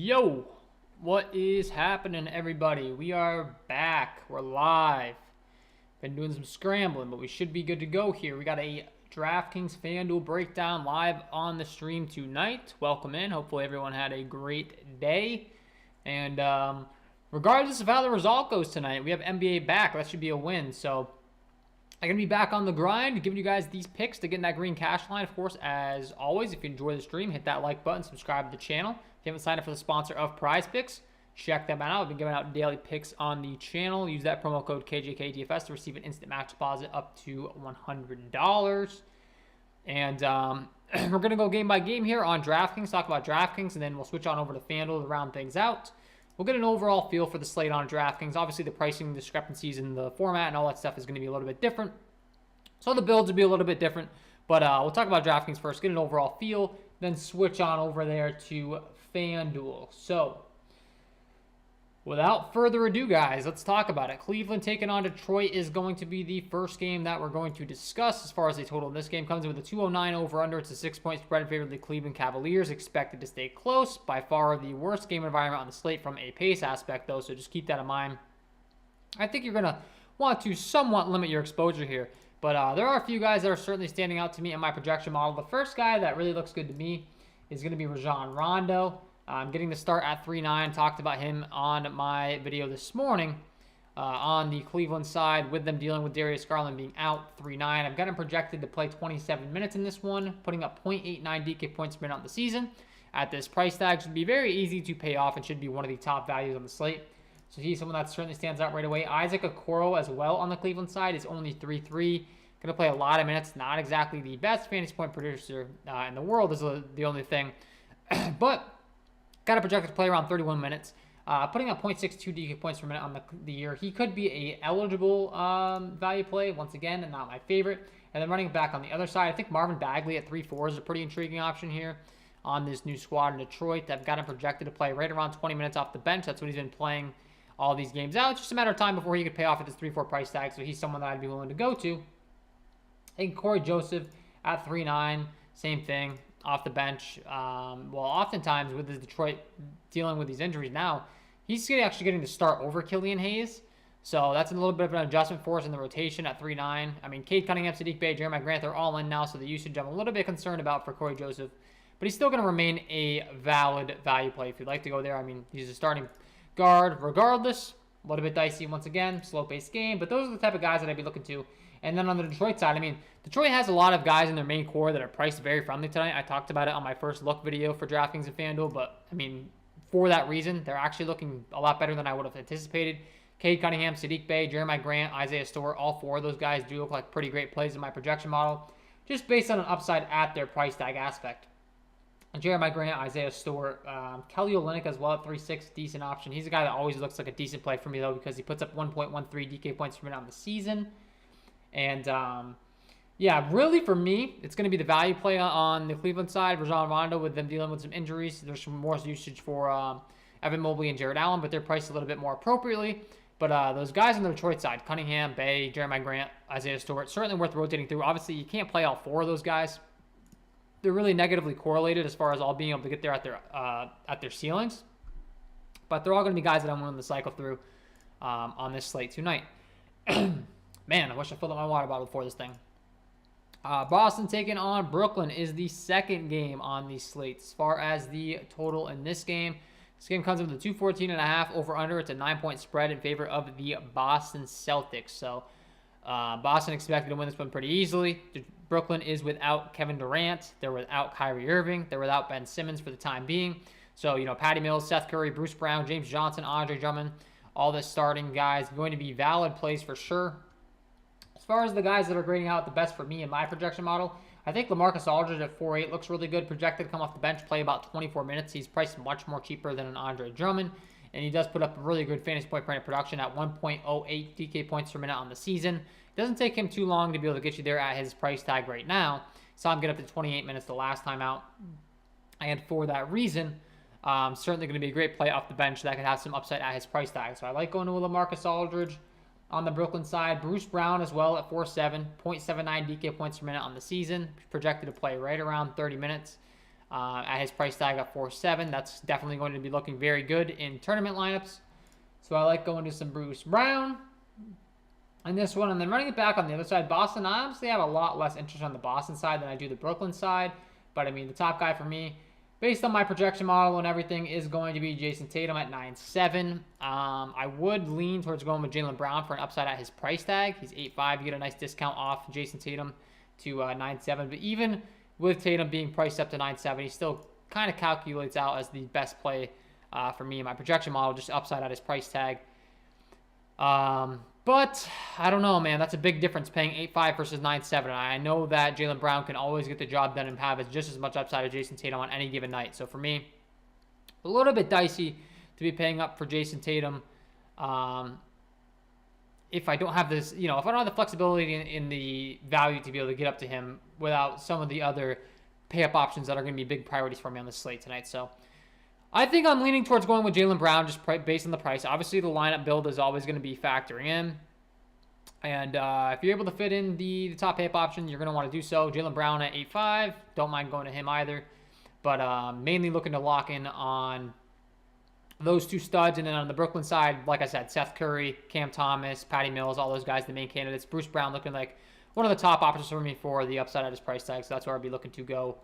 Yo, what is happening, everybody? We are back. We're live. Been doing some scrambling, but we should be good to go here. We got a DraftKings FanDuel breakdown live on the stream tonight. Welcome in. Hopefully everyone had a great day. And regardless of how the result goes tonight, we have NBA back. That should be a win. So I'm going to be back on the grind, giving you guys these picks to get in that green cash line. Of course, as always, if you enjoy the stream, hit that like button, subscribe to the channel. If you haven't signed up for the sponsor of Prize Picks, check them out. I've been giving out daily picks on the channel. Use that promo code KJK DFS to receive an instant match deposit up to $100. And we're going to go game by game here on DraftKings, talk about DraftKings, and then we'll switch on over to FanDuel to round things out. We'll get an overall feel for the slate on DraftKings. Obviously, the pricing discrepancies in the format and all that stuff is going to be a little bit different. So the builds will be a little bit different. But we'll talk about DraftKings first, get an overall feel, then switch on over there to FanDuel. So without further ado, guys, let's talk about it. Cleveland taking on Detroit is going to be the first game that we're going to discuss. As far as the total in this game comes in with a 209 over-under. It's a 6-point spread in favor of the Cleveland Cavaliers, expected to stay close. By far the worst game environment on the slate from a pace aspect, though, so just keep that in mind. I think you're going to want to somewhat limit your exposure here. But there are a few guys that are certainly standing out to me in my projection model. The first guy that really looks good to me is going to be Rajon Rondo. I'm getting the start at 3-9. Talked about him on my video this morning on the Cleveland side with them dealing with Darius Garland being out 3-9. I've got him projected to play 27 minutes in this one, putting up 0.89 DK points per minute on the season. At this price tag, should be very easy to pay off and should be one of the top values on the slate. So he's someone that certainly stands out right away. Isaac Okoro as well on the Cleveland side is only 3-3. Going to play a lot of minutes. Not exactly the best fantasy point producer in the world is the only thing. But got a projected to play around 31 minutes. Putting up 0.62 DK points per minute on the year. He could be a eligible value play, once again, and not my favorite. And then running back on the other side, I think Marvin Bagley at 3-4 is a pretty intriguing option here on this new squad in Detroit. I've got him projected to play right around 20 minutes off the bench. That's what he's been playing all these games out. It's just a matter of time before he could pay off at this 3-4 price tag, so he's someone that I'd be willing to go to. And Corey Joseph at 3-9, same thing, off the bench. Well, oftentimes with the Detroit dealing with these injuries now, he's actually getting to start over Killian Hayes. So that's a little bit of an adjustment for us in the rotation at 3-9. I mean, Cade Cunningham, Saddiq Bey, Jeremiah Grant, they're all in now, so the usage I'm a little bit concerned about for Corey Joseph. But he's still going to remain a valid value play if you'd like to go there. I mean, he's a starting guard regardless. A little bit dicey once again, slow-paced game. But those are the type of guys that I'd be looking to. And then on the Detroit side, I mean, Detroit has a lot of guys in their main core that are priced very friendly tonight. I talked about it on my first look video for DraftKings and FanDuel. But, I mean, for that reason, they're actually looking a lot better than I would have anticipated. Cade Cunningham, Saddiq Bey, Jeremiah Grant, Isaiah Stewart, all four of those guys do look like pretty great plays in my projection model, just based on an upside at their price tag aspect. Jeremiah Grant, Isaiah Stewart, Kelly Olynyk as well at 3-6, decent option. He's a guy that always looks like a decent play for me, though, because he puts up 1.13 DK points per minute on the season. And, yeah, really for me, it's going to be the value play on the Cleveland side. Rajon Rondo, with them dealing with some injuries. There's some more usage for Evan Mobley and Jared Allen, but they're priced a little bit more appropriately. But those guys on the Detroit side, Cunningham, Bey, Jeremiah Grant, Isaiah Stewart, certainly worth rotating through. Obviously, you can't play all four of those guys. They're really negatively correlated as far as all being able to get there at their ceilings. But they're all going to be guys that I'm willing to cycle through on this slate tonight. Man, I wish I filled up my water bottle before this thing. Boston taking on Brooklyn is the second game on the slate. As far as the total in this game comes in with a 214.5 over-under. It's a 9-point spread in favor of the Boston Celtics. So Boston expected to win this one pretty easily. Brooklyn is without Kevin Durant. They're without Kyrie Irving. They're without Ben Simmons for the time being. So, you know, Patty Mills, Seth Curry, Bruce Brown, James Johnson, Andre Drummond, all the starting guys going to be valid plays for sure. As far as the guys that are grading out the best for me in my projection model, I think LaMarcus Aldridge at 4.8 looks really good. Projected to come off the bench, play about 24 minutes. He's priced much more cheaper than an Andre Drummond. And he does put up a really good fantasy point per minute production at 1.08 DK points per minute on the season. It doesn't take him too long to be able to get you there at his price tag right now. Saw him get up to 28 minutes the last time out. And for that reason, certainly going to be a great play off the bench that could have some upside at his price tag. So I like going to LaMarcus Aldridge on the Brooklyn side. Bruce Brown as well at 4.7, 0.79 DK points per minute on the season. Projected to play right around 30 minutes. at his price tag at 4.7. That's definitely going to be looking very good in tournament lineups. So I like going to some Bruce Brown in this one. And then running it back on the other side, Boston, I honestly have a lot less interest on the Boston side than I do the Brooklyn side. But, I mean, the top guy for me, based on my projection model and everything, is going to be Jason Tatum at 9.7. I would lean towards going with Jaylen Brown for an upside at his price tag. He's 8.5. You get a nice discount off Jason Tatum to 9.7. But even with Tatum being priced up to 9.7, he still kind of calculates out as the best play for me in my projection model, just upside at his price tag. But I don't know, man. That's a big difference paying 8.5 versus 9.7. I know that Jaylen Brown can always get the job done and have just as much upside as Jason Tatum on any given night. So for me, a little bit dicey to be paying up for Jason Tatum. If I don't have this, if I don't have the flexibility in the value to be able to get up to him without some of the other pay-up options that are going to be big priorities for me on the slate tonight. So I think I'm leaning towards going with Jaylen Brown just based on the price. Obviously, the lineup build is always going to be factoring in. And if you're able to fit in the top pay-up option, you're going to want to do so. Jaylen Brown at 8.5. Don't mind going to him either. But mainly looking to lock in on those two studs. And then on the Brooklyn side, like I said, Seth Curry, Cam Thomas, Patty Mills, all those guys, the main candidates. Bruce Brown looking like one of the top options for me for the upside at his price tag. So that's where I'd be looking to go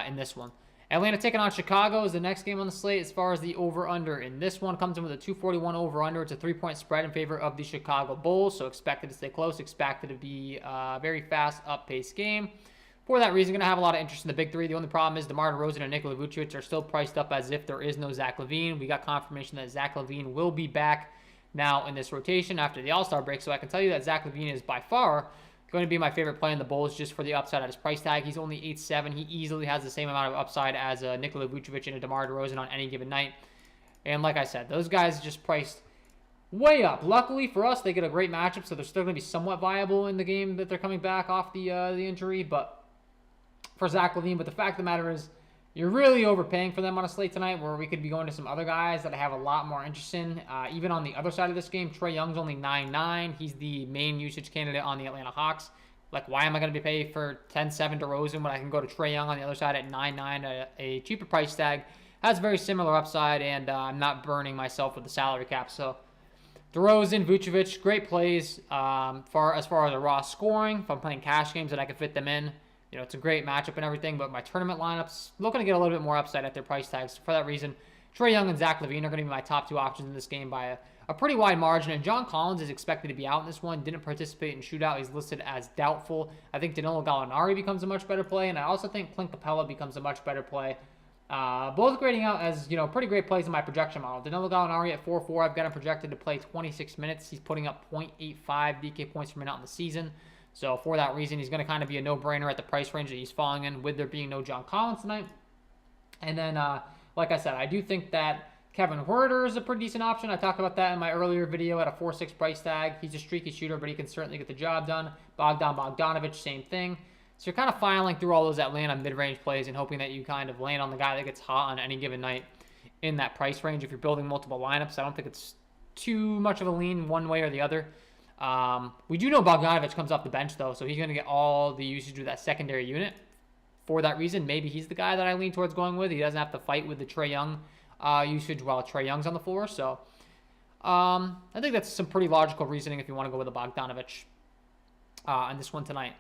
in this one. Atlanta taking on Chicago is the next game on the slate. As far as the over-under in this one, comes in with a 241 over-under. It's a 3-point spread in favor of the Chicago Bulls, so expected to stay close, expected to be a very fast, up-paced game. For that reason, going to have a lot of interest in the big three. The only problem is DeMar DeRozan and Nikola Vucevic are still priced up as if there is no Zach LaVine. We got confirmation that Zach LaVine will be back now in this rotation after the All-Star break, so I can tell you that Zach LaVine is by far going to be my favorite play in the Bulls just for the upside at his price tag. He's only 8.7. He easily has the same amount of upside as Nikola Vucevic and a DeMar DeRozan on any given night. And like I said, those guys just priced way up. Luckily for us, they get a great matchup, so they're still going to be somewhat viable in the game that they're coming back off the injury. But for Zach LaVine, but the fact of the matter is, you're really overpaying for them on a slate tonight, where we could be going to some other guys that I have a lot more interest in. Even on the other side of this game, Trae Young's only 9.9. He's the main usage candidate on the Atlanta Hawks. Like, why am I going to be paid for 10.7 DeRozan when I can go to Trae Young on the other side at 9.9 at a cheaper price tag? Has very similar upside, and I'm not burning myself with the salary cap. So DeRozan, Vucevic, great plays as far as the raw scoring. If I'm playing cash games and I can fit them in, it's a great matchup and everything, but my tournament lineups looking to get a little bit more upside at their price tags. For that reason, Trae Young and Zach LaVine are going to be my top two options in this game by a pretty wide margin. And John Collins is expected to be out in this one. Didn't participate in shootout. He's listed as doubtful. I think Danilo Gallinari becomes a much better play, and I also think Clint Capella becomes a much better play. Both grading out as, pretty great plays in my projection model. Danilo Gallinari at 4.4. I've got him projected to play 26 minutes. He's putting up 0.85 DK points per minute in the season. So for that reason, he's going to kind of be a no-brainer at the price range that he's falling in, with there being no John Collins tonight. And then, like I said, I do think that Kevin Huerter is a pretty decent option. I talked about that in my earlier video at a 4.6 price tag. He's a streaky shooter, but he can certainly get the job done. Bogdanovic, same thing. So you're kind of filing through all those Atlanta mid-range plays and hoping that you kind of land on the guy that gets hot on any given night in that price range. If you're building multiple lineups, I don't think it's too much of a lean one way or the other. We do know Bogdanovic comes off the bench, though, so he's going to get all the usage with that secondary unit. For that reason, maybe he's the guy that I lean towards going with. He doesn't have to fight with the Trae Young usage while Trae Young's on the floor. So I think that's some pretty logical reasoning if you want to go with a Bogdanovic on this one tonight.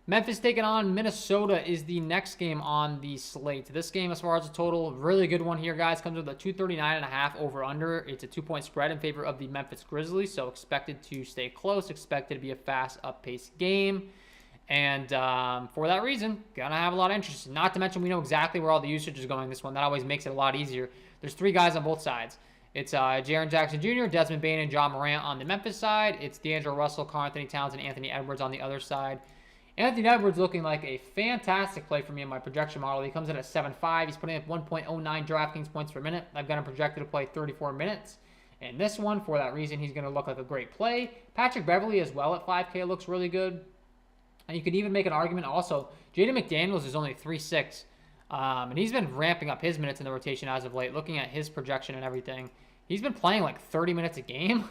Memphis taking on Minnesota is the next game on the slate. This game, as far as the total, really good one here, guys. Comes with a 239.5 over-under. It's a 2-point spread in favor of the Memphis Grizzlies, so expected to stay close, expected to be a fast, up-paced game. And for that reason, gonna have a lot of interest. Not to mention, we know exactly where all the usage is going this one. That always makes it a lot easier. There's three guys on both sides. It's Jaren Jackson Jr., Desmond Bane, and John Morant on the Memphis side. It's D'Angelo Russell, Karl-Anthony Towns, and Anthony Edwards on the other side. Anthony Edwards looking like a fantastic play for me in my projection model. He comes in at 7.5. He's putting up 1.09 DraftKings points per minute. I've got him projected to play 34 minutes. And this one, for that reason, he's going to look like a great play. Patrick Beverley as well at 5K looks really good. And you could even make an argument also. Jaden McDaniels is only 3.6. And he's been ramping up his minutes in the rotation as of late. Looking at his projection and everything, he's been playing like 30 minutes a game.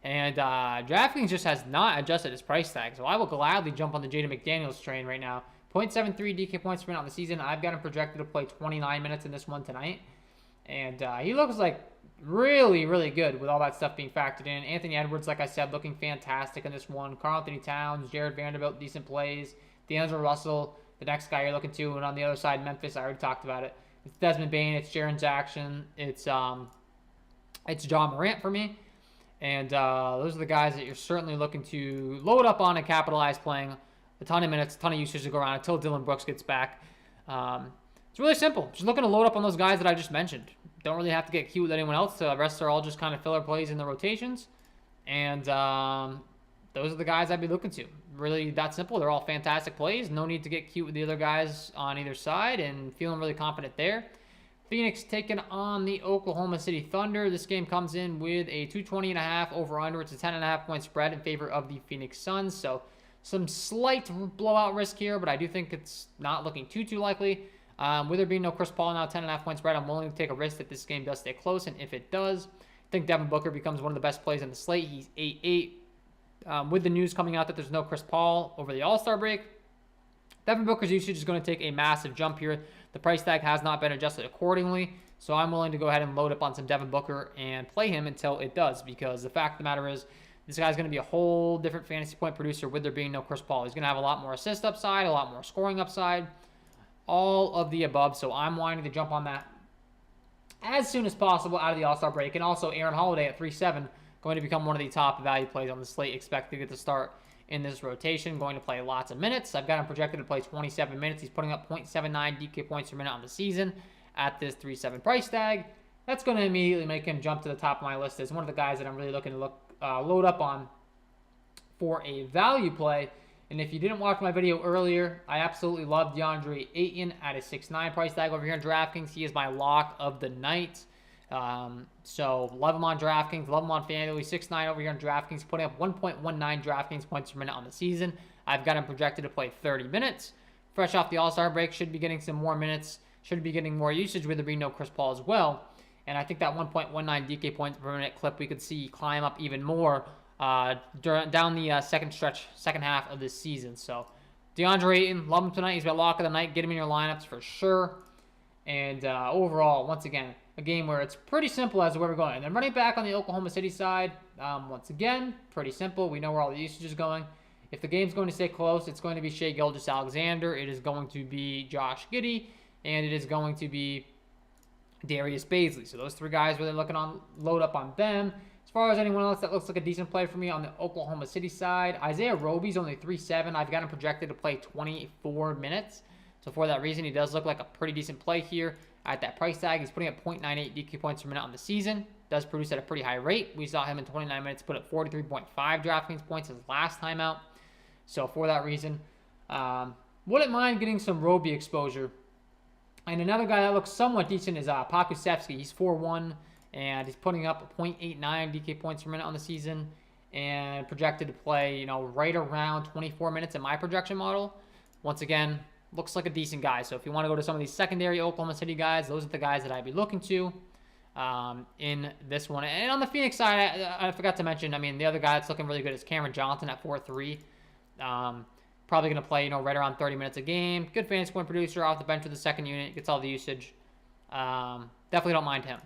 And DraftKings just has not adjusted his price tag. So I will gladly jump on the Jaden McDaniels train right now. 0.73 DK points per minute on the season. I've got him projected to play 29 minutes in this one tonight. And he looks like really, really good with all that stuff being factored in. Anthony Edwards, like I said, looking fantastic in this one. Karl-Anthony Towns, Jared Vanderbilt, decent plays. D'Angelo Russell, the next guy you're looking to. And on the other side, Memphis, I already talked about it. It's Desmond Bane, it's Jaren Jackson, it's John Morant for me. And those are the guys that you're certainly looking to load up on and capitalize, playing a ton of minutes, a ton of usage to go around until Dylan Brooks gets back. It's really simple. Just looking to load up on those guys that I just mentioned. Don't really have to get cute with anyone else. The rest are all just kind of filler plays in the rotations. And those are the guys I'd be looking to. Really that simple. They're all fantastic plays. No need to get cute with the other guys on either side, and feeling really confident there. Phoenix taking on the Oklahoma City Thunder. This game comes in with a 220.5 over-under. It's a 10.5 point spread in favor of the Phoenix Suns. So some slight blowout risk here, but I do think it's not looking too likely. With there being no Chris Paul now, 10.5 point spread, I'm willing to take a risk that this game does stay close, and if it does, I think Devin Booker becomes one of the best plays on the slate. He's 8-8. With the news coming out that there's no Chris Paul over the All-Star break, Devin Booker's usage is going to take a massive jump here. The price tag has not been adjusted accordingly, so I'm willing to go ahead and load up on some Devin Booker and play him until it does, because the fact of the matter is this guy's going to be a whole different fantasy point producer with there being no Chris Paul. He's going to have a lot more assist upside, a lot more scoring upside, all of the above, so I'm wanting to jump on that as soon as possible out of the All-Star break. And also Aaron Holiday at 3.7, going to become one of the top value plays on the slate, expected to get the start in this rotation, going to play lots of minutes. I've got him projected to play 27 minutes. He's putting up 0.79 DK points per minute on the season at this 3.7 price tag. That's going to immediately make him jump to the top of my list as one of the guys that I'm really looking to load up on for a value play. And if you didn't watch my video earlier, I absolutely love DeAndre Ayton at a 6.9 price tag over here on DraftKings. He is my lock of the night. So love him on DraftKings, love him on FanDuel. He's 6.9 over here on DraftKings, putting up 1.19 DraftKings points per minute on the season. I've got him projected to play 30 minutes. Fresh off the All-Star break, should be getting some more minutes, should be getting more usage with there being no Chris Paul as well. And I think that 1.19 DK points per minute clip we could see climb up even more down the second half of this season. So DeAndre Ayton, love him tonight. He's my lock of the night. Get him in your lineups for sure. And overall, once again, a game where it's pretty simple as to where we're going. And then running back on the Oklahoma City side, once again, pretty simple. We know where all the usage is going. If the game's going to stay close, it's going to be Shai Gilgeous-Alexander. It is going to be Josh Giddey. And it is going to be Darius Bazley. So those three guys, really looking on load up on them. As far as anyone else that looks like a decent play for me on the Oklahoma City side, Isaiah Roby's only 3.7. I've got him projected to play 24 minutes. So for that reason, he does look like a pretty decent play here at that price tag. He's putting up 0.98 DK points per minute on the season. Does produce at a pretty high rate. We saw him in 29 minutes put up 43.5 DraftKings points his last time out. So for that reason, wouldn't mind getting some Roby exposure. And another guy that looks somewhat decent is Pokusevski. He's 4.1, and he's putting up 0.89 DK points per minute on the season, and projected to play, right around 24 minutes in my projection model. Once again, looks like a decent guy. So if you want to go to some of these secondary Oklahoma City guys, those are the guys that I'd be looking to in this one. And on the Phoenix side, I forgot to mention, the other guy that's looking really good is Cameron Johnson at 4.3. Probably going to play, right around 30 minutes a game. Good fantasy point producer off the bench with the second unit. Gets all the usage. Definitely don't mind him.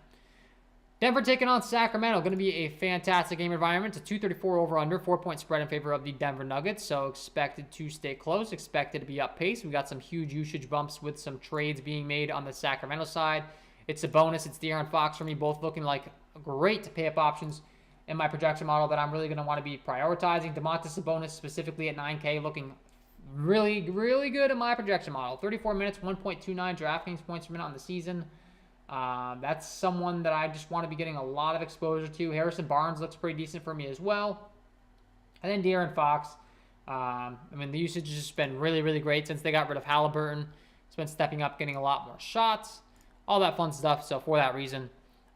Denver taking on Sacramento. Going to be a fantastic game environment. It's a 234 over-under. 4-point spread in favor of the Denver Nuggets. So expected to stay close. Expected to be up pace. We got some huge usage bumps with some trades being made on the Sacramento side. It's a bonus. It's De'Aaron Fox for me. Both looking like great pay-up options in my projection model that I'm really going to want to be prioritizing. Domantas Sabonis specifically at 9K looking really, really good in my projection model. 34 minutes, 1.29 DraftKings points per minute on the season. That's someone that I just want to be getting a lot of exposure to. Harrison Barnes looks pretty decent for me as well. And then De'Aaron Fox. The usage has just been really, really great since they got rid of Halliburton. He's been stepping up, getting a lot more shots, all that fun stuff. So for that reason,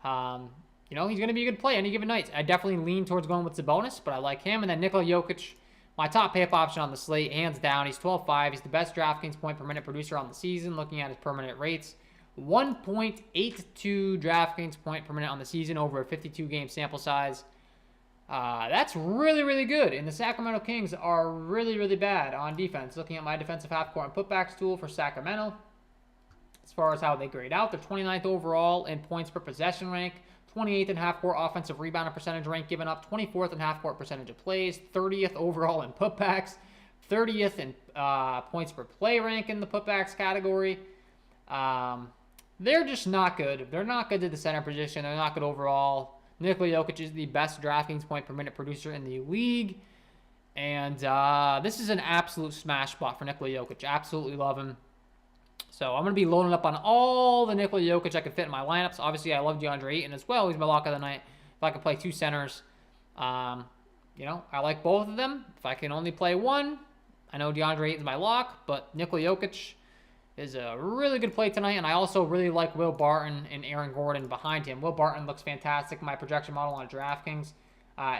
he's going to be a good play any given night. I definitely lean towards going with Sabonis, but I like him. And then Nikola Jokic, my top pay-up option on the slate, hands down. He's 12.5. He's the best DraftKings point per minute producer on the season, looking at his permanent rates. 1.82 DraftKings point per minute on the season over a 52-game sample size. That's really, really good. And the Sacramento Kings are really, really bad on defense. Looking at my defensive half-court and putbacks tool for Sacramento, as far as how they grade out, they're 29th overall in points per possession rank, 28th in half-court offensive rebounding percentage rank given up, 24th in half-court percentage of plays, 30th overall in putbacks, 30th in points per play rank in the putbacks category. They're just not good. They're not good at the center position. They're not good overall. Nikola Jokic is the best DraftKings point per minute producer in the league. And this is an absolute smash spot for Nikola Jokic. Absolutely love him. So I'm going to be loading up on all the Nikola Jokic I can fit in my lineups. Obviously, I love DeAndre Ayton as well. He's my lock of the night. If I can play two centers, I like both of them. If I can only play one, I know DeAndre Ayton's my lock, but Nikola Jokic is a really good play tonight, and I also really like Will Barton and Aaron Gordon behind him. Will Barton looks fantastic in my projection model on DraftKings.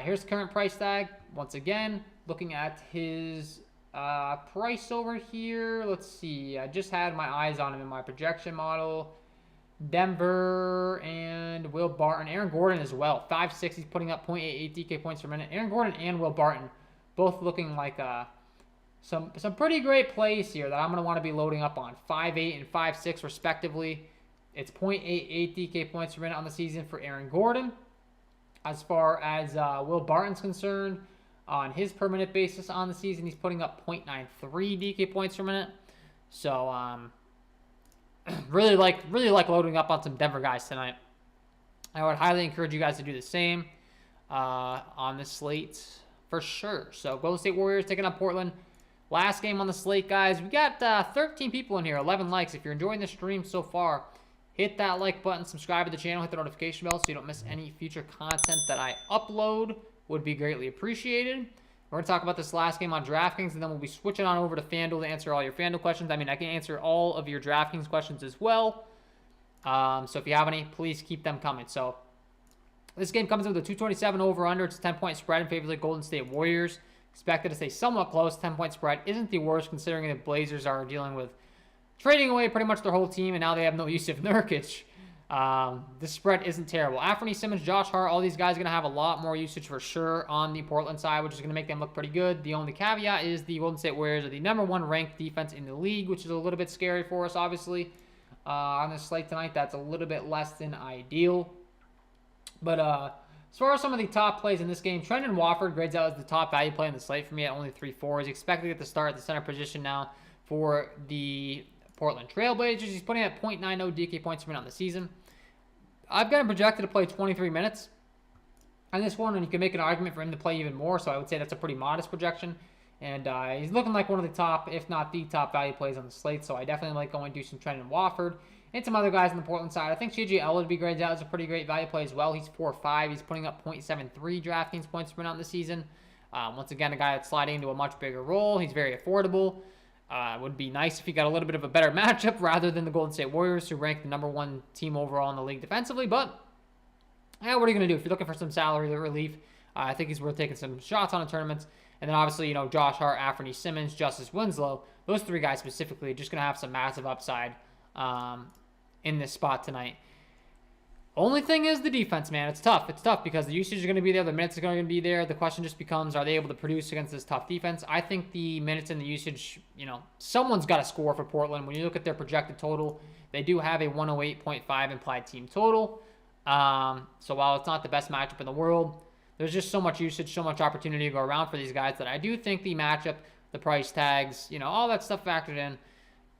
Here's the current price tag. Once again, looking at his price over here. Let's see. I just had my eyes on him in my projection model. Denver and Will Barton. Aaron Gordon as well. 5'6". He's putting up 0.88 DK points per minute. Aaron Gordon and Will Barton both looking like some pretty great plays here that I'm going to want to be loading up on. 5'8" and 5'6" respectively. It's 0.88 DK points per minute on the season for Aaron Gordon. As far as Will Barton's concerned, on his per minute basis on the season, he's putting up 0.93 DK points per minute. So really like loading up on some Denver guys tonight. I would highly encourage you guys to do the same on this slate for sure. So Golden State Warriors taking on Portland. Last game on the slate, guys. We got 13 people in here, 11 likes. If you're enjoying the stream so far, hit that like button, subscribe to the channel, hit the notification bell so you don't miss any future content that I upload. Would be greatly appreciated. We're going to talk about this last game on DraftKings, and then we'll be switching on over to FanDuel to answer all your FanDuel questions. I mean, I can answer all of your DraftKings questions as well. So if you have any, please keep them coming. So this game comes in with a 227 over-under. It's a 10-point spread in favor of the Golden State Warriors. Expected to stay somewhat close. 10-point spread isn't the worst considering the Blazers are dealing with trading away pretty much their whole team, and now they have no Jusuf Nurkic. This spread isn't terrible. Anthony Simmons, Josh Hart, all these guys are going to have a lot more usage for sure on the Portland side, which is going to make them look pretty good. The only caveat is the Golden State Warriors are the #1 ranked defense in the league, which is a little bit scary for us, obviously. On this slate tonight, that's a little bit less than ideal. But as far as some of the top plays in this game, Trendon Watford grades out as the top value play in the slate for me at only 3.4. He's expected to get the start at the center position now for the Portland Trailblazers. He's putting at 0.90 DK points per minute on the season. I've got him projected to play 23 minutes on this one, and you can make an argument for him to play even more, so I would say that's a pretty modest projection. And he's looking like one of the top, if not the top value plays on the slate, so I definitely like going to do some Trendon Watford. And some other guys on the Portland side. I think JJ Ellerby grades out as a pretty great value play as well. He's 4.5. He's putting up 0.73 DraftKings points per minute on the season. Once again, a guy that's sliding into a much bigger role. He's very affordable. It would be nice if he got a little bit of a better matchup rather than the Golden State Warriors, who rank the #1 team overall in the league defensively. But yeah, what are you going to do? If you're looking for some salary relief, I think he's worth taking some shots on the tournaments. And then obviously, Josh Hart, Anthony Simmons, Justice Winslow, those three guys specifically, just going to have some massive upside in this spot tonight. Only thing is the defense, man. It's tough. It's tough because the usage is going to be there. The minutes are going to be there. The question just becomes, are they able to produce against this tough defense? I think the minutes and the usage, someone's got to score for Portland. When you look at their projected total, they do have a 108.5 implied team total. So while it's not the best matchup in the world, there's just so much usage, so much opportunity to go around for these guys that I do think the matchup, the price tags, all that stuff factored in,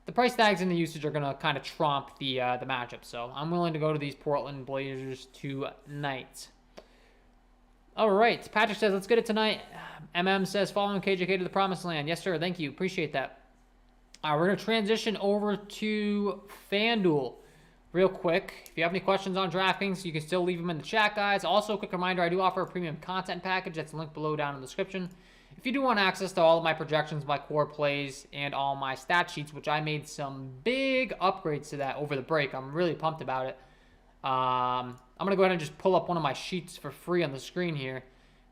the price tags and the usage are going to kind of trump the matchup. So I'm willing to go to these Portland Blazers tonight. All right. Patrick says, let's get it tonight. MM says, following KJK to the promised land. Yes, sir. Thank you. Appreciate that. We're going to transition over to FanDuel real quick. If you have any questions on DraftKings, you can still leave them in the chat, guys. Also, a quick reminder, I do offer a premium content package. That's linked below down in the description. If you do want access to all of my projections, my core plays, and all my stat sheets, which I made some big upgrades to that over the break. I'm really pumped about it. I'm going to go ahead and just pull up one of my sheets for free on the screen here.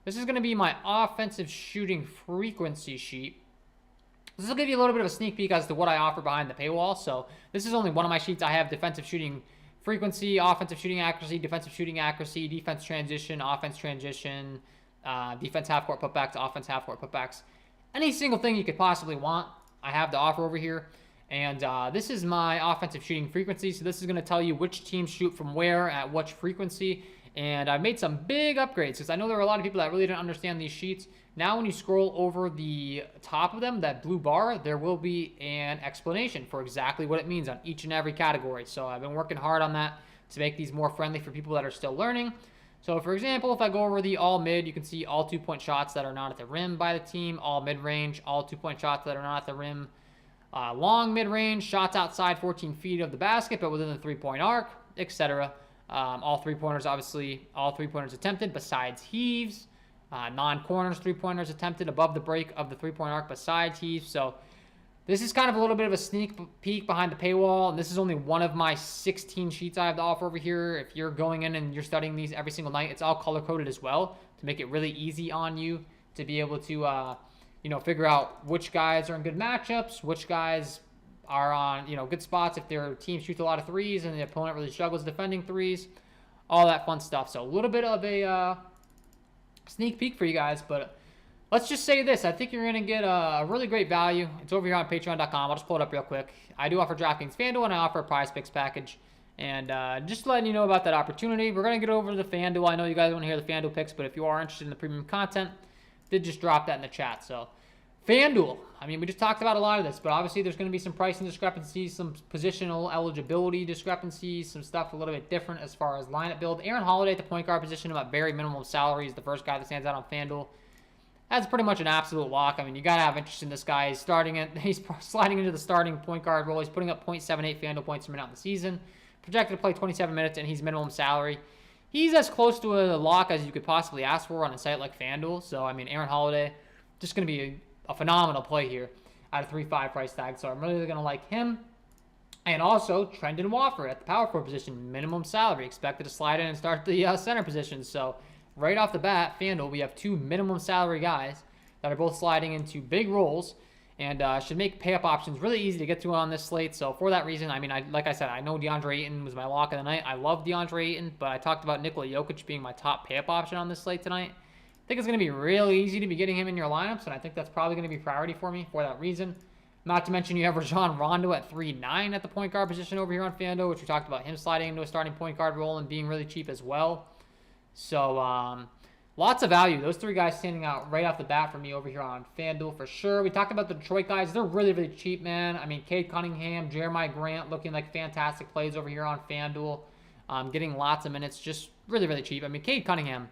This is going to be my offensive shooting frequency sheet. This will give you a little bit of a sneak peek as to what I offer behind the paywall. So this is only one of my sheets. I have defensive shooting frequency, offensive shooting accuracy, defensive shooting accuracy, defense transition, offense transition, defense half-court putbacks, offense half-court putbacks. Any single thing you could possibly want, I have to offer over here. And this is my offensive shooting frequency. So this is going to tell you which teams shoot from where at which frequency. And I've made some big upgrades because I know there are a lot of people that really didn't understand these sheets. Now when you scroll over the top of them, that blue bar, there will be an explanation for exactly what it means on each and every category. So I've been working hard on that to make these more friendly for people that are still learning. So for example, if I go over the all mid, you can see all 2-point shots that are not at the rim by the team, all mid-range, all 2-point shots that are not at the rim, long mid-range, shots outside 14 feet of the basket but within the 3-point arc, etc. All 3-pointers, obviously, all 3-pointers attempted besides heaves. Non-corners 3-pointers attempted above the break of the 3-point arc besides heaves. So this is kind of a little bit of a sneak peek behind the paywall, and this is only one of my 16 sheets I have to offer over here. If you're going in and you're studying these every single night, it's all color-coded as well to make it really easy on you to be able to figure out which guys are in good matchups, which guys are on, good spots if their team shoots a lot of threes and the opponent really struggles defending threes, all that fun stuff. So a little bit of a sneak peek for you guys, but let's just say this. I think you're going to get a really great value. It's over here on patreon.com. I'll just pull it up real quick. I do offer DraftKings FanDuel, and I offer a prize picks package. And just letting you know about that opportunity. We're going to get over to the FanDuel. I know you guys want to hear the FanDuel picks, but if you are interested in the premium content, did just drop that in the chat. So FanDuel, we just talked about a lot of this, but obviously there's going to be some pricing discrepancies, some positional eligibility discrepancies, some stuff a little bit different as far as lineup build. Aaron Holiday at the point guard position about very minimum salary is the first guy that stands out on FanDuel. That's pretty much an absolute lock. You got to have interest in this guy. He's sliding into the starting point guard role. He's putting up 0.78 FanDuel points per minute in the season. Projected to play 27 minutes, and he's minimum salary. He's as close to a lock as you could possibly ask for on a site like FanDuel. So, Aaron Holiday, just going to be a phenomenal play here at a 3.5 price tag. So I'm really going to like him. And also Trendon Wofford at the power forward position, minimum salary, expected to slide in and start the center position. So right off the bat, FanDuel, we have two minimum salary guys that are both sliding into big roles and should make pay-up options really easy to get to on this slate. So for that reason, like I said, I know DeAndre Ayton was my lock of the night. I love DeAndre Ayton, but I talked about Nikola Jokic being my top pay-up option on this slate tonight. I think it's going to be really easy to be getting him in your lineups, and I think that's probably going to be priority for me for that reason. Not to mention you have Rajon Rondo at 3.9 at the point guard position over here on FanDuel, which we talked about him sliding into a starting point guard role and being really cheap as well. So lots of value. Those three guys standing out right off the bat for me over here on FanDuel for sure. We talked about the Detroit guys. They're really, really cheap, man. Cade Cunningham, Jeremiah Grant looking like fantastic plays over here on FanDuel. Getting lots of minutes, just really, really cheap. Cade Cunningham,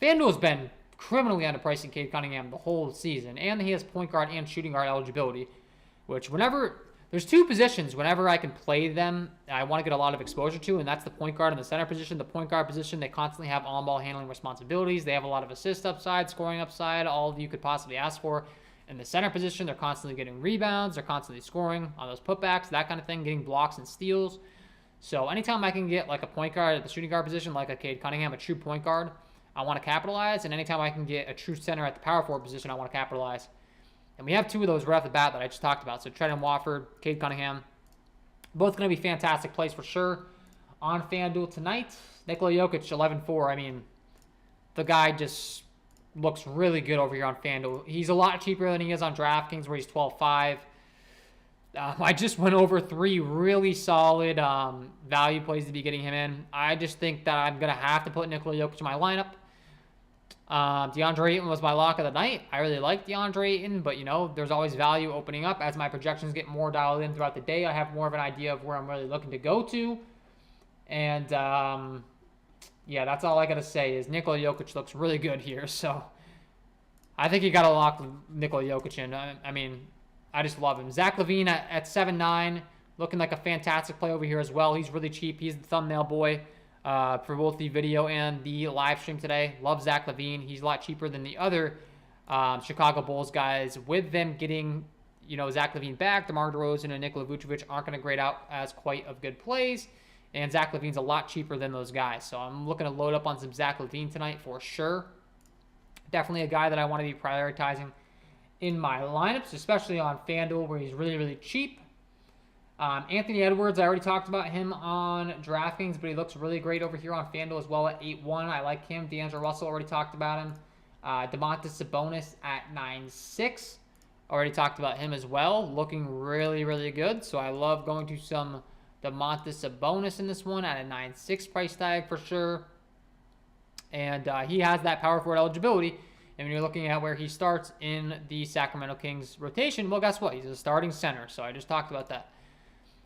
FanDuel's been criminally underpricing Cade Cunningham the whole season, and he has point guard and shooting guard eligibility, which there's two positions whenever I can play them, I want to get a lot of exposure to, and that's the point guard and the center position. The point guard position, they constantly have on-ball handling responsibilities. They have a lot of assist upside, scoring upside, all you could possibly ask for. In the center position, they're constantly getting rebounds, they're constantly scoring on those putbacks, that kind of thing, getting blocks and steals. So anytime I can get like a point guard at the shooting guard position, like a Cade Cunningham, a true point guard, I want to capitalize. And anytime I can get a true center at the power forward position, I want to capitalize. And we have two of those right off the bat that I just talked about. So Trendon Wofford, Cade Cunningham, both going to be fantastic plays for sure on FanDuel tonight. Nikola Jokic, 11.4. The guy just looks really good over here on FanDuel. He's a lot cheaper than he is on DraftKings, where he's 12.5. I just went over three really solid value plays to be getting him in. I just think that I'm going to have to put Nikola Jokic in my lineup. DeAndre Ayton was my lock of the night. I really like DeAndre Ayton, but, there's always value opening up. As my projections get more dialed in throughout the day, I have more of an idea of where I'm really looking to go to. And, yeah, that's all I got to say is Nikola Jokic looks really good here. So I think you got to lock Nikola Jokic in. I just love him. Zach LaVine at 7.9, looking like a fantastic play over here as well. He's really cheap. He's the thumbnail boy for both the video and the live stream today. Love Zach LaVine. He's a lot cheaper than the other Chicago Bulls guys. With them getting, Zach LaVine back, DeMar DeRozan and Nikola Vucevic aren't going to grade out as quite of good plays. And Zach LaVine's a lot cheaper than those guys. So I'm looking to load up on some Zach LaVine tonight for sure. Definitely a guy that I want to be prioritizing in my lineups, especially on FanDuel, where he's really, really cheap. Anthony Edwards, I already talked about him on DraftKings, but he looks really great over here on FanDuel as well at 8.1. I like him. D'Angelo Russell, already talked about him. Domantas Sabonis at 9.6. Already talked about him as well. Looking really, really good. So I love going to some Domantas Sabonis in this one at a 9.6 price tag for sure. And he has that power forward eligibility. And when you're looking at where he starts in the Sacramento Kings rotation, well, guess what? He's a starting center. So I just talked about that.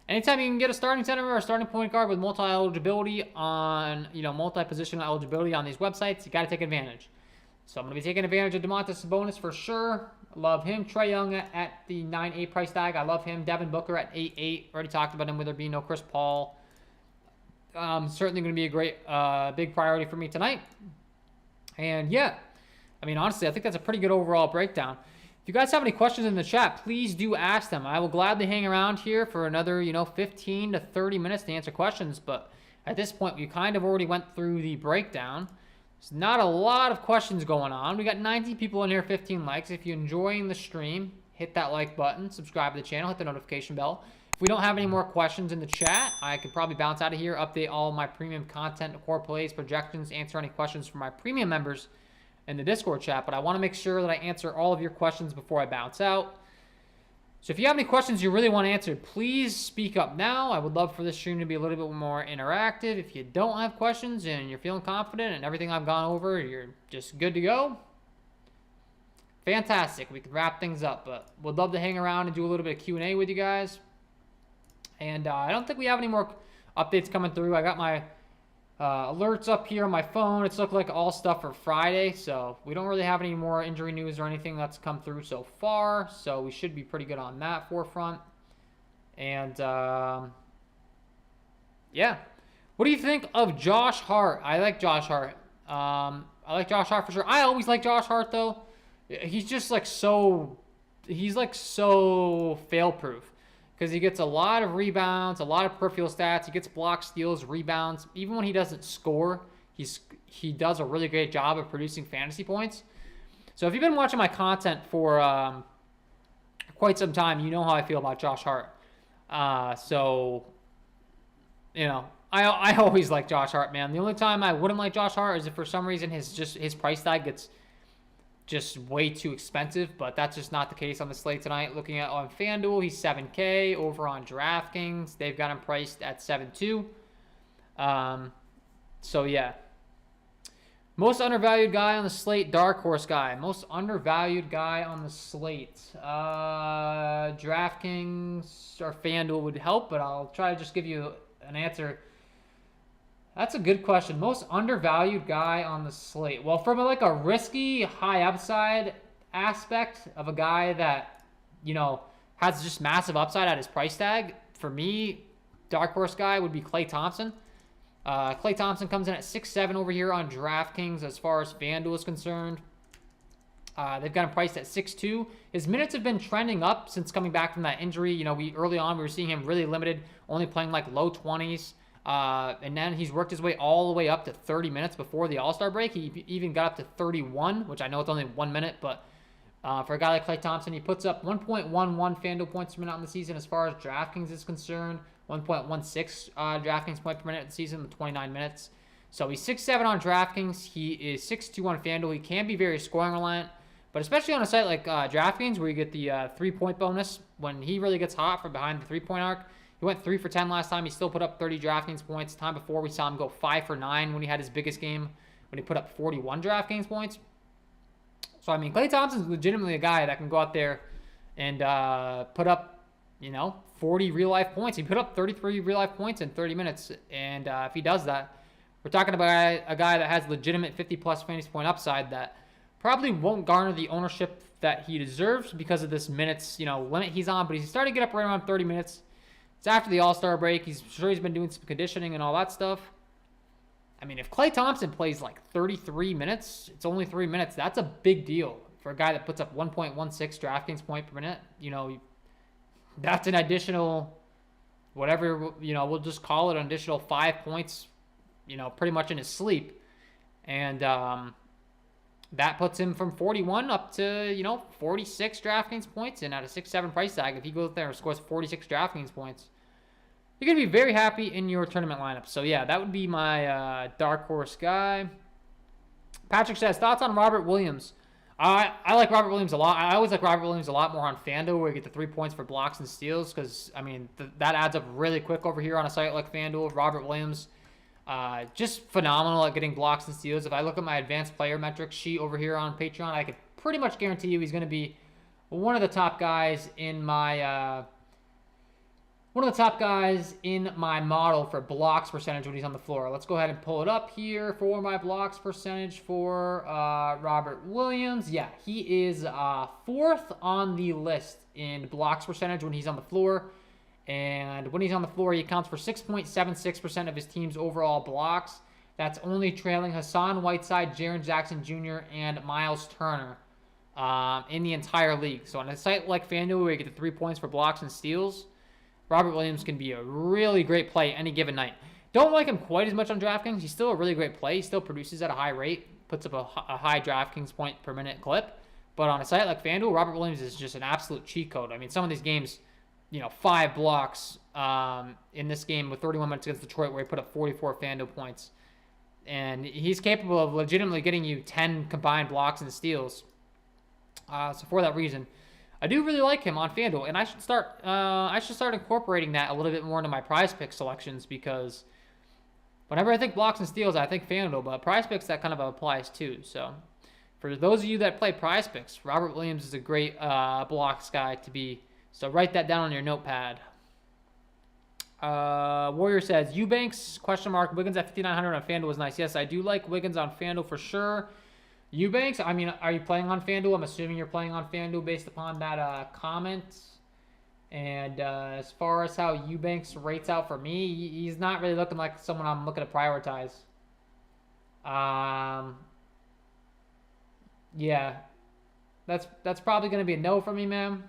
Anytime you can get a starting center or a starting point guard with multi-eligibility on, multi-positional eligibility on these websites, you got to take advantage. So I'm going to be taking advantage of Domantas Sabonis for sure. Love him. Trae Young at the 9.8 price tag. I love him. Devin Booker at 8.8. Already talked about him with there being no Chris Paul. Certainly going to be a great, big priority for me tonight. And yeah, honestly, I think that's a pretty good overall breakdown. If you guys have any questions in the chat, please do ask them. I will gladly hang around here for another, 15 to 30 minutes to answer questions. But at this point, we kind of already went through the breakdown. There's not a lot of questions going on. We got 90 people in here, 15 likes. If you're enjoying the stream, hit that like button, subscribe to the channel, hit the notification bell. If we don't have any more questions in the chat, I could probably bounce out of here, update all my premium content, core plays, projections, answer any questions from my premium members in the Discord chat, but I want to make sure that I answer all of your questions before I bounce out. So if you have any questions you really want answered, please speak up now. I would love for this stream to be a little bit more interactive. If you don't have questions and you're feeling confident and everything I've gone over, you're just good to go, fantastic. We can wrap things up, but would love to hang around and do a little bit of Q&A with you guys. And I don't think we have any more updates coming through. I got my alerts up here on my phone. It's looked like all stuff for Friday, so we don't really have any more injury news or anything that's come through so far, so we should be pretty good on that forefront. And yeah, what do you think of Josh Hart? I like Josh Hart. I like Josh Hart for sure. I always like Josh Hart though. He's just so fail-proof. Because he gets a lot of rebounds, a lot of peripheral stats. He gets blocks, steals, rebounds. Even when he doesn't score, he does a really great job of producing fantasy points. So if you've been watching my content for quite some time, you know how I feel about Josh Hart. I always like Josh Hart, man. The only time I wouldn't like Josh Hart is if for some reason his price tag gets just way too expensive, but that's just not the case on the slate tonight. Looking at on FanDuel, he's 7K. Over on DraftKings, they've got him priced at 7.2. So yeah. Most undervalued guy on the slate, dark horse guy. Most undervalued guy on the slate. DraftKings or FanDuel would help, but I'll try to just give you an answer. That's a good question. Most undervalued guy on the slate. Well, from a risky, high upside aspect of a guy that, has just massive upside at his price tag, for me, dark horse guy would be Klay Thompson. Klay Thompson comes in at 6.7 over here on DraftKings as far as FanDuel is concerned. They've got him priced at 6.2. His minutes have been trending up since coming back from that injury. Early on, we were seeing him really limited, only playing low 20s. And then he's worked his way all the way up to 30 minutes before the All-Star break. He even got up to 31, which I know it's only 1 minute, but for a guy like Klay Thompson, he puts up 1.11 FanDuel points per minute on the season as far as DraftKings is concerned, 1.16 DraftKings point per minute in the season with 29 minutes. So he's 6.7 on DraftKings. He is 6.2 on FanDuel. He can be very scoring reliant, but especially on a site like DraftKings where you get the 3-point bonus when he really gets hot from behind the 3-point arc. He went 3 for 10 last time. He still put up 30 DraftKings points. The time before, we saw him go 5 for 9 when he had his biggest game, when he put up 41 DraftKings points. So, Klay Thompson's legitimately a guy that can go out there and put up, 40 real-life points. He put up 33 real-life points in 30 minutes. And if he does that, we're talking about a guy that has legitimate 50-plus fantasy point upside that probably won't garner the ownership that he deserves because of this minutes, limit he's on. But he's starting to get up right around 30 minutes. It's after the All-Star break. He's been doing some conditioning and all that stuff. If Klay Thompson plays 33 minutes, it's only 3 minutes. That's a big deal for a guy that puts up 1.16 DraftKings point per minute. That's an additional, whatever, we'll just call it an additional 5 points, pretty much in his sleep. And that puts him from 41 up to, 46 DraftKings points. And at a 6.7 price tag, if he goes there and scores 46 DraftKings points, you're going to be very happy in your tournament lineup. So, yeah, that would be my dark horse guy. Patrick says, thoughts on Robert Williams? I like Robert Williams a lot. I always like Robert Williams a lot more on FanDuel, where you get the 3 points for blocks and steals, because, I mean, that adds up really quick over here on a site like FanDuel. Robert Williams, just phenomenal at getting blocks and steals. If I look at my advanced player metrics sheet over here on Patreon, I could pretty much guarantee you he's going to be one of the top guys in my model for blocks percentage when he's on the floor. Let's go ahead and pull it up here for my blocks percentage for Robert Williams. Yeah, he is fourth on the list in blocks percentage when he's on the floor. And when he's on the floor, he accounts for 6.76% of his team's overall blocks. That's only trailing Hassan Whiteside, Jaren Jackson Jr., and Miles Turner in the entire league. So on a site like FanDuel, where you get the 3 points for blocks and steals, Robert Williams can be a really great play any given night. Don't like him quite as much on DraftKings. He's still a really great play. He still produces at a high rate, puts up a high DraftKings point per minute clip. But on a site like FanDuel, Robert Williams is just an absolute cheat code. I mean, some of these games, 5 blocks in this game with 31 minutes against Detroit, where he put up 44 FanDuel points. And he's capable of legitimately getting you 10 combined blocks and steals. So for that reason, I do really like him on FanDuel, and I should start incorporating that a little bit more into my prize pick selections, because whenever I think blocks and steals, I think FanDuel, but prize picks, that kind of applies too. So for those of you that play prize picks, Robert Williams is a great blocks guy to be. So write that down on your notepad. Warrior says, Eubanks, ? Wiggins at 5,900 on FanDuel is nice. Yes, I do like Wiggins on FanDuel for sure. Eubanks, I mean, are you playing on FanDuel? I'm assuming you're playing on FanDuel based upon that comment. And as far as how Eubanks rates out for me, he's not really looking like someone I'm looking to prioritize. Yeah, that's probably going to be a no for me, ma'am.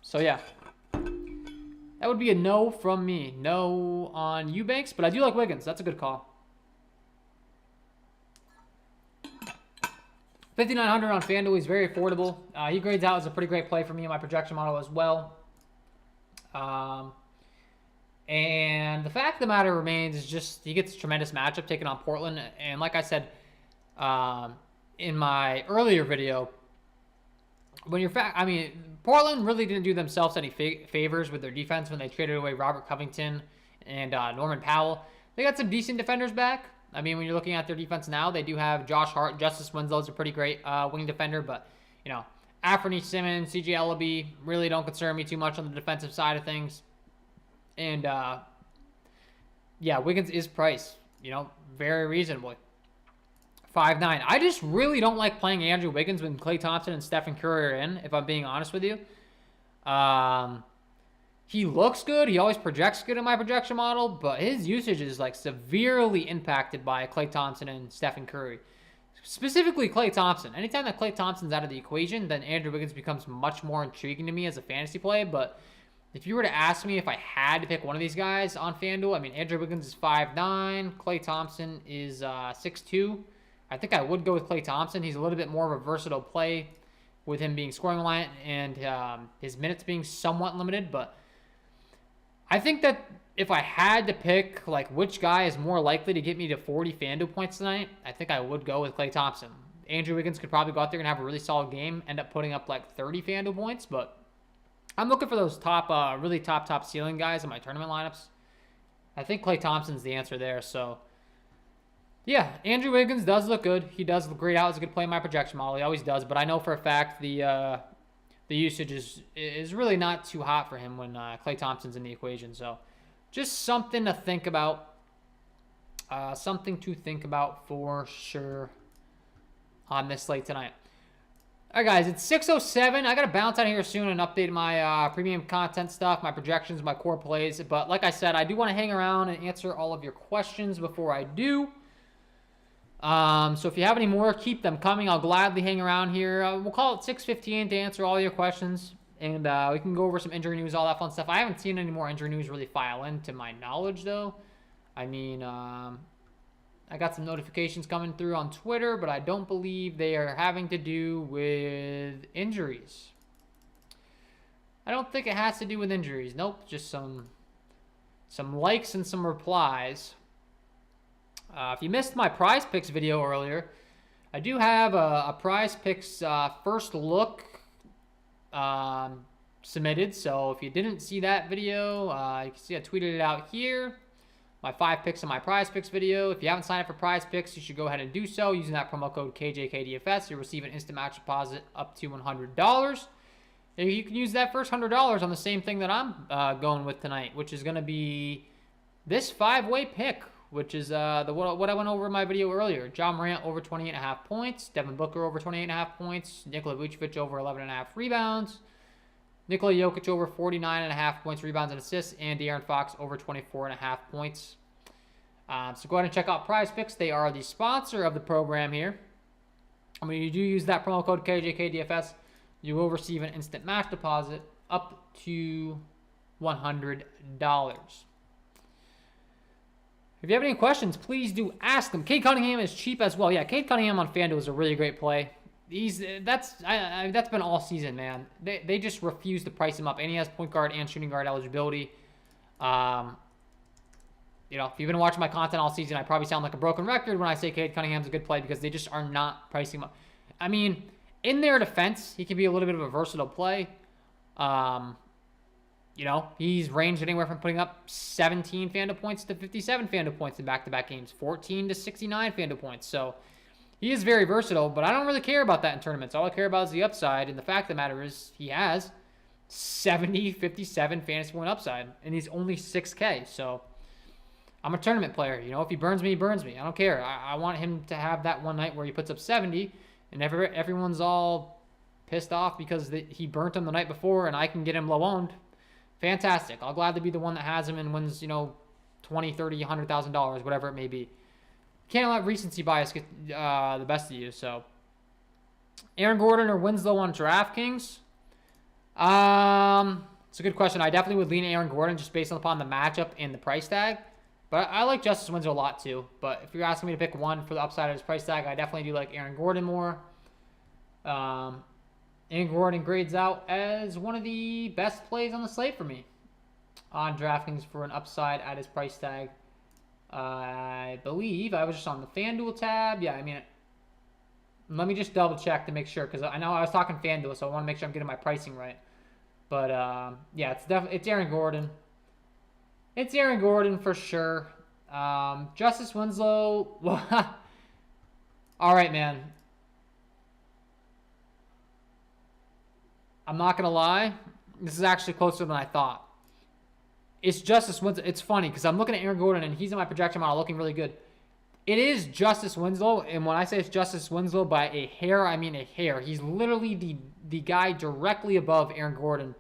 So yeah, that would be a no from me. No on Eubanks, but I do like Wiggins. That's a good call. 5,900 on FanDuel. He's very affordable. He grades out as a pretty great play for me in my projection model as well. And the fact of the matter remains is just he gets a tremendous matchup taking on Portland. And like I said in my earlier video, Portland really didn't do themselves any favors with their defense when they traded away Robert Covington and Norman Powell. They got some decent defenders back. I mean, when you're looking at their defense now, they do have Josh Hart. Justice Winslow's a pretty great wing defender, but, Anthony Simmons, CJ Ellaby really don't concern me too much on the defensive side of things. And, Wiggins is priced, very reasonably. 5'9". I just really don't like playing Andrew Wiggins when Klay Thompson and Stephen Curry are in, if I'm being honest with you. He looks good. He always projects good in my projection model, but his usage is severely impacted by Klay Thompson and Stephen Curry. Specifically Klay Thompson. Anytime that Klay Thompson's out of the equation, then Andrew Wiggins becomes much more intriguing to me as a fantasy play. But if you were to ask me if I had to pick one of these guys on FanDuel, I mean, Andrew Wiggins is 5'9". Klay Thompson is 6'2". I think I would go with Klay Thompson. He's a little bit more of a versatile play with him being scoring reliant and his minutes being somewhat limited. But I think that if I had to pick which guy is more likely to get me to 40 FanDuel points tonight, I think I would go with Klay Thompson. Andrew Wiggins could probably go out there and have a really solid game, end up putting up 30 FanDuel points. But I'm looking for those really top ceiling guys in my tournament lineups. I think Klay Thompson's the answer there. So yeah, Andrew Wiggins does look good. He does look great out as a good play in my projection model. He always does. But I know for a fact the usage is really not too hot for him when Klay Thompson's in the equation. So just something to think about. Something to think about for sure on this slate tonight. All right, guys, it's 6:07. I got to bounce out of here soon and update my premium content stuff, my projections, my core plays. But like I said, I do want to hang around and answer all of your questions before I do. So if you have any more, keep them coming. I'll gladly hang around here. We'll call it 6:15 to answer all your questions. And we can go over some injury news, all that fun stuff. I haven't seen any more injury news really file in to my knowledge, though. I mean, I got some notifications coming through on Twitter, but I don't believe they are having to do with injuries. I don't think it has to do with injuries. Nope, just some likes and some replies. If you missed my prize picks video earlier, I do have a prize picks first look submitted. So if you didn't see that video, you can see I tweeted it out here. My 5 picks in my prize picks video. If you haven't signed up for prize picks, you should go ahead and do so using that promo code KJK DFS. You'll receive an instant match deposit up to $100. And you can use that first $100 on the same thing that I'm going with tonight, which is going to be this 5-way pick, which is what I went over in my video earlier. John Morant over 28.5 points. Devin Booker over 28.5 points. Nikola Vucevic over 11.5 rebounds. Nikola Jokic over 49.5 points, rebounds, and assists. And De'Aaron Fox over 24.5 points. So go ahead and check out Prize Picks. They are the sponsor of the program here. I mean, you do use that promo code KJKDFS, you will receive an instant match deposit up to $100. If you have any questions, please do ask them. Cade Cunningham is cheap as well. Yeah, Cade Cunningham on FanDuel is a really great play. That's been all season, man. They just refuse to price him up, and he has point guard and shooting guard eligibility. You know, if you've been watching my content all season, I probably sound like a broken record when I say Cade Cunningham's a good play because they just are not pricing him up. I mean, in their defense, he can be a little bit of a versatile play. You know, he's ranged anywhere from putting up 17 FanDuel points to 57 FanDuel points in back-to-back games, 14 to 69 FanDuel points. So he is very versatile, but I don't really care about that in tournaments. All I care about is the upside, and the fact of the matter is he has 70, 57 fantasy point upside, and he's only 6K. So I'm a tournament player. You know, if he burns me, he burns me. I don't care. I want him to have that one night where he puts up 70, and everyone's all pissed off because he burnt him the night before, and I can get him low-owned. Fantastic. I'll gladly be the one that has him and wins, you know, $20,000, $30,000, $100,000, whatever it may be. Can't let recency bias get the best of you. So, Aaron Gordon or Winslow on DraftKings? It's a good question. I definitely would lean Aaron Gordon just based upon the matchup and the price tag. But I like Justice Winslow a lot too. But if you're asking me to pick one for the upside of his price tag, I definitely do like Aaron Gordon more. Aaron Gordon grades out as one of the best plays on the slate for me on DraftKings for an upside at his price tag. I believe I was just on the FanDuel tab. Yeah, I mean, let me just double check to make sure because I know I was talking FanDuel, so I want to make sure I'm getting my pricing right. But yeah, it's Aaron Gordon. It's Aaron Gordon for sure. Justice Winslow. All right, man. I'm not gonna lie. This is actually closer than I thought. It's Justice Winslow. It's funny because I'm looking at Aaron Gordon and he's in my projection model looking really good. It is Justice Winslow, and when I say it's Justice Winslow by a hair, I mean a hair. He's literally the guy directly above Aaron Gordon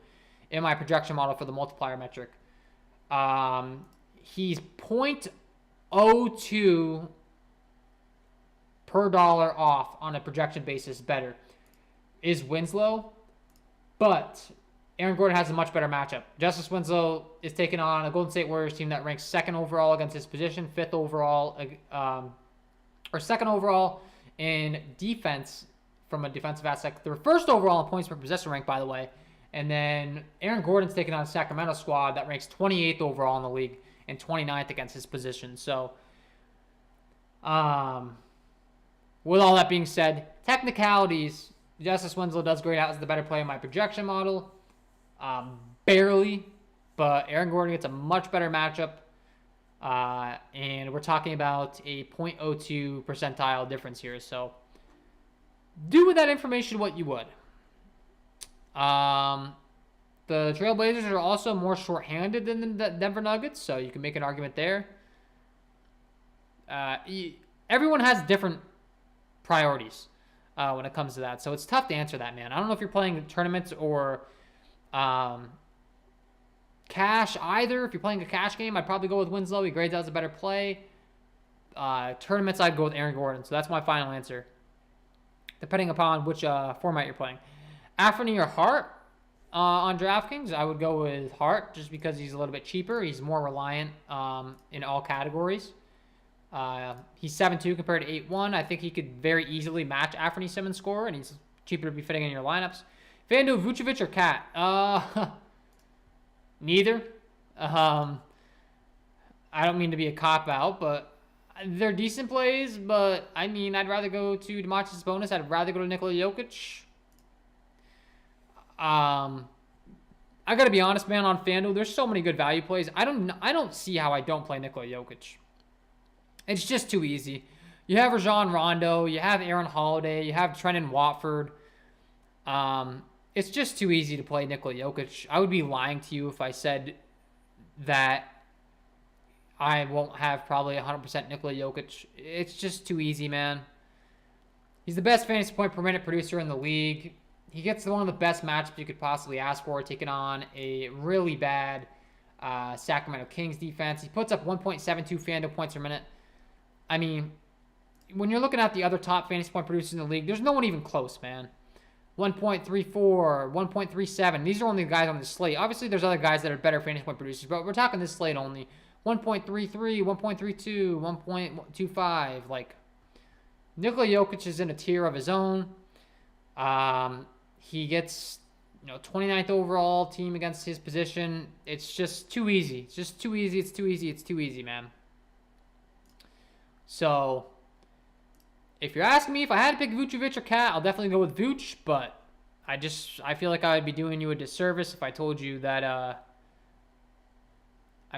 in my projection model for the multiplier metric. He's 0.02 per dollar off on a projection basis better is Winslow, but Aaron Gordon has a much better matchup. Justice Winslow is taking on a Golden State Warriors team that ranks 2nd overall against his position, 5th overall, or 2nd overall in defense from a defensive aspect. They're 1st overall in points per possession rank, by the way. And then Aaron Gordon's taking on a Sacramento squad that ranks 28th overall in the league and 29th against his position. So, with all that being said, technicalities, Justice Winslow does grade out as the better player in my projection model. Barely, but Aaron Gordon gets a much better matchup. And we're talking about a 0.02 percentile difference here. So, do with that information what you would. The Trailblazers are also more shorthanded than the Denver Nuggets, so you can make an argument there. Everyone has different priorities when it comes to that, so it's tough to answer that, man. I don't know if you're playing tournaments or cash either. If you're playing a cash game, I'd probably go with Winslow. He grades out as a better play. Tournaments, I'd go with Aaron Gordon, so that's my final answer, depending upon which format you're playing. Anthony or Hart on DraftKings, I would go with Hart just because he's a little bit cheaper. He's more reliant in all categories. He's 7.2 compared to 8.1. I think he could very easily match Anthony Simmons' score, and he's cheaper to be fitting in your lineups. FanDuel, Vucevic, or Cat? Neither. I don't mean to be a cop-out, but They're decent plays, but I mean, I'd rather go to Domantas Sabonis. I'd rather go to Nikola Jokic. I gotta be honest, man. On FanDuel, there's so many good value plays. I don't see how I don't play Nikola Jokic. It's just too easy. You have Rajon Rondo, you have Aaron Holiday, you have Trendon Watford. It's just too easy to play Nikola Jokic. I would be lying to you if I said that I won't have probably 100% Nikola Jokic. It's just too easy, man. He's the best fantasy point per minute producer in the league. He gets one of the best matchups you could possibly ask for, taking on a really bad Sacramento Kings defense. He puts up 1.72 FanDuel points per minute. I mean, when you're looking at the other top fantasy point producers in the league, there's no one even close, man. 1.34, 1.37. These are only the guys on the slate. Obviously, there's other guys that are better fantasy point producers, but we're talking this slate only. 1.33, 1.32, 1.25. Like, Nikola Jokic is in a tier of his own. He gets, 29th overall team against his position. It's just too easy. It's just too easy. It's too easy. It's too easy, man. So, if you're asking me if I had to pick Vucevic or Cat, I'll definitely go with Vuce, but I feel like I would be doing you a disservice if I told you that I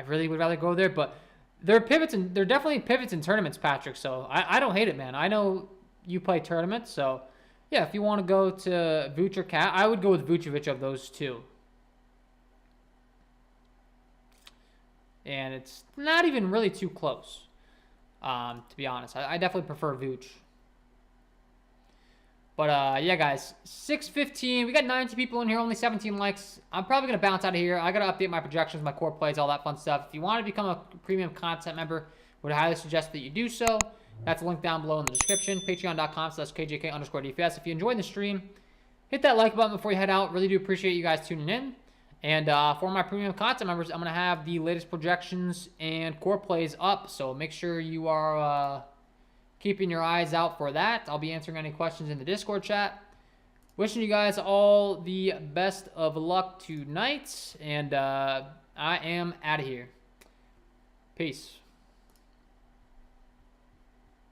really would rather go there. But they're definitely pivots in tournaments, Patrick. So I don't hate it, man. I know you play tournaments, so yeah, if you want to go to Vuce or Cat, I would go with Vucevic of those two. And it's not even really too close, to be honest. I definitely prefer Vuce. But, yeah, guys, 6:15. We got 90 people in here, only 17 likes. I'm probably going to bounce out of here. I got to update my projections, my core plays, all that fun stuff. If you want to become a premium content member, would highly suggest that you do so. That's a link down below in the description. Patreon.com/KJK_DFS. If you enjoyed the stream, hit that like button before you head out. Really do appreciate you guys tuning in. And for my premium content members, I'm going to have the latest projections and core plays up. So make sure you are keeping your eyes out for that. I'll be answering any questions in the Discord chat. Wishing you guys all the best of luck tonight. And I am out of here. Peace.